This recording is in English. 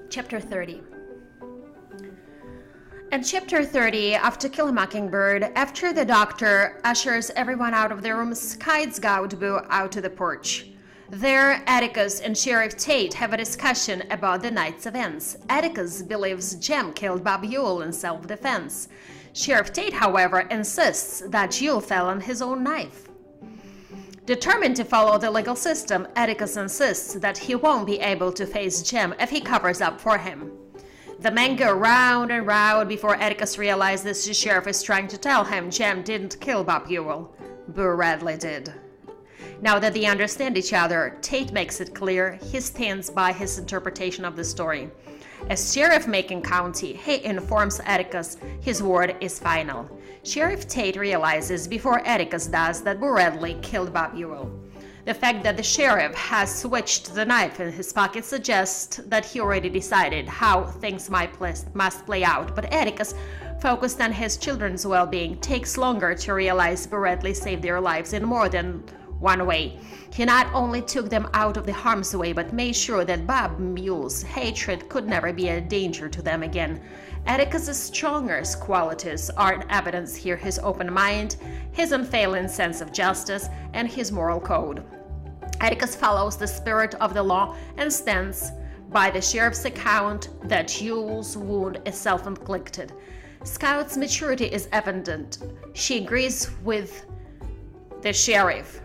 Chapter 30. In Chapter 30 of To Kill a Mockingbird, after the doctor ushers everyone out of the room, guides Gaudbu out to the porch. There, Atticus and Sheriff Tate have a discussion about the night's events. Atticus believes Jem killed Bob Ewell in self-defense. Sheriff Tate, however, insists that Ewell fell on his own knife. Determined to follow the legal system, Atticus insists that he won't be able to face Jem if he covers up for him. The men go round and round before Atticus realizes the sheriff is trying to tell him Jem didn't kill Bob Ewell. Boo Radley did. Now that they understand each other, Tate makes it clear he stands by his interpretation of the story. As sheriff of Macon County, he informs Atticus his word is final. Sheriff Tate realizes before Atticus does that Boo Radley killed Bob Ewell. The fact that the sheriff has switched the knife in his pocket suggests that he already decided how things must play out, but Atticus, focused on his children's well-being, takes longer to realize Boo Radley saved their lives in more than one way. He not only took them out of the harm's way, but made sure that Bob Ewell's hatred could never be a danger to them again. Atticus's strongest qualities are in evidence here: his open mind, his unfailing sense of justice, and his moral code. Atticus follows the spirit of the law and stands by the sheriff's account that Ewell's wound is self-inflicted. Scout's maturity is evident. She agrees with the sheriff